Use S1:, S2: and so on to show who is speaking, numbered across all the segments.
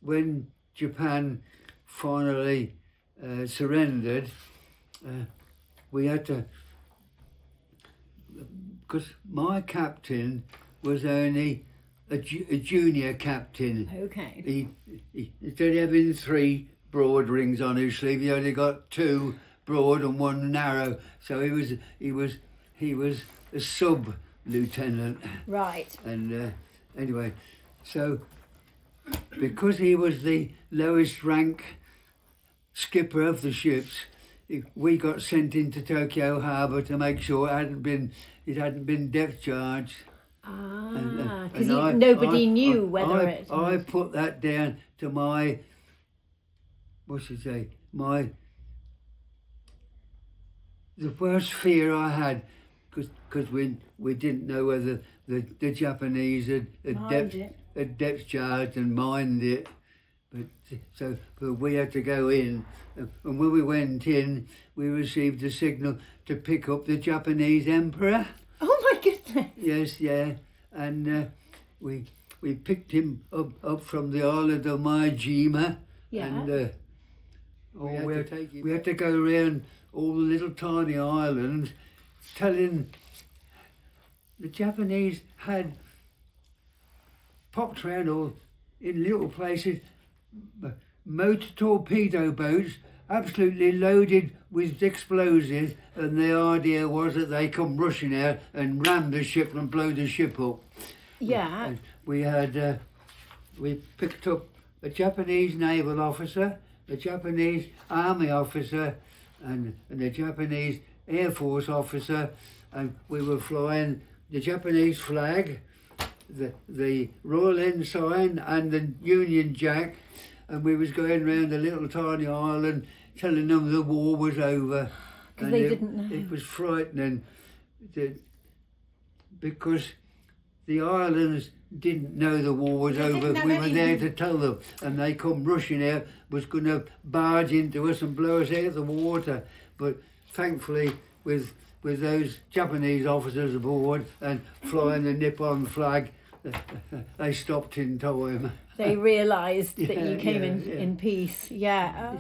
S1: when Japan finally surrendered, we had to, because my captain was only a junior captain.
S2: Okay.
S1: He instead of having 3 broad rings on his sleeve, he only got 2 broad and 1 narrow. So he was a sub lieutenant.
S2: Right.
S1: And anyway, so because he was the lowest rank skipper of the ships, we got sent into Tokyo Harbour to make sure it hadn't been depth charged.
S2: Because nobody knew whether it...
S1: I put that down to my, the worst fear I had, because we didn't know whether the Japanese had depth charged and mined it. But we had to go in, and when we went in, we received a signal to pick up the Japanese emperor.
S2: Oh my goodness!
S1: Yes, yeah, and we picked him up from the island of Maijima, and we had to go around all the little tiny islands, telling the Japanese had popped around all in little places. Motor torpedo boats absolutely loaded with explosives, and the idea was that they come rushing out and ram the ship and blow the ship up.
S2: Yeah.
S1: And we picked up a Japanese naval officer, a Japanese army officer, and a Japanese Air Force officer, and we were flying the Japanese flag, the Royal Ensign and the Union Jack, and we was going round a little tiny island telling them the war was over.
S2: Because they didn't know.
S1: It was frightening because the islands didn't know the war was over. We were there to tell them, and they come rushing out, was going to barge into us and blow us out of the water. But thankfully, with those Japanese officers aboard and flying the Nippon flag, they stopped in time.
S2: They realised that you came in peace. Yeah.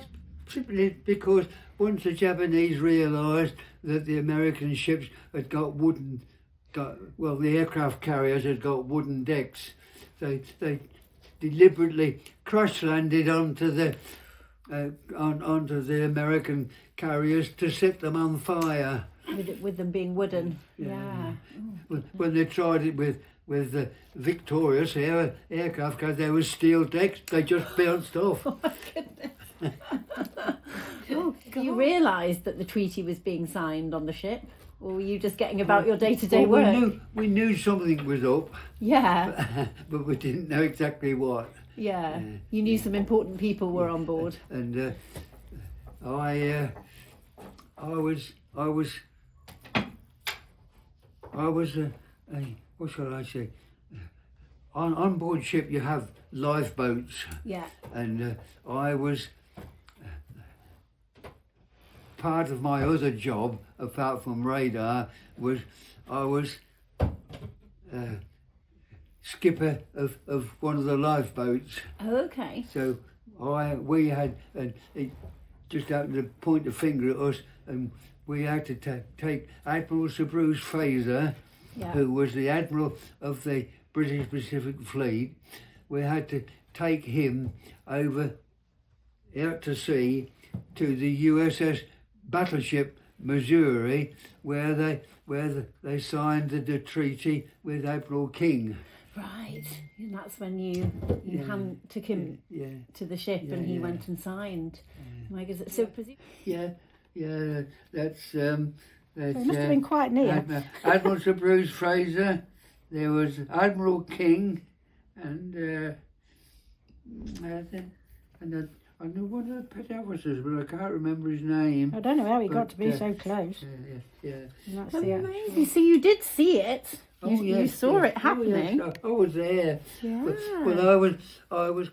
S1: Simply because once the Japanese realised that the American ships had got the aircraft carriers had got wooden decks, they deliberately crash landed onto the American carriers to set them on fire.
S2: With them being wooden. Yeah.
S1: When they tried it with the Victorious aircraft carriers, there was steel decks. They just bounced off.
S2: Oh my goodness. Oh, you realised that the treaty was being signed on the ship, or were you just getting about your day-to-day work?
S1: We knew something was up.
S2: Yeah.
S1: But we didn't know exactly what.
S2: Yeah. You knew some important people were on board.
S1: And I was what shall I say? On board ship you have lifeboats.
S2: Yeah.
S1: And I was part of my other job, apart from radar, was I was skipper of one of the lifeboats.
S2: Oh, okay.
S1: So we had, and it just happened to point the finger at us, and we had to take Admiral Sir Bruce Fraser, who was the Admiral of the British Pacific Fleet. We had to take him over out to sea to the USS battleship Missouri, where they signed the treaty with Admiral King.
S2: Right, and that's when you took him to the ship, and he went and signed. My goodness. So
S1: that's
S3: So it must have been quite near.
S1: Admiral Sir Bruce Fraser. There was Admiral King, and I knew one of the pet officers, but I can't remember his name.
S3: I don't know how he got to be so close.
S1: Yeah.
S3: That's
S2: amazing. So you did see it. You saw it happening.
S1: I was there.
S2: Yeah.
S1: But I was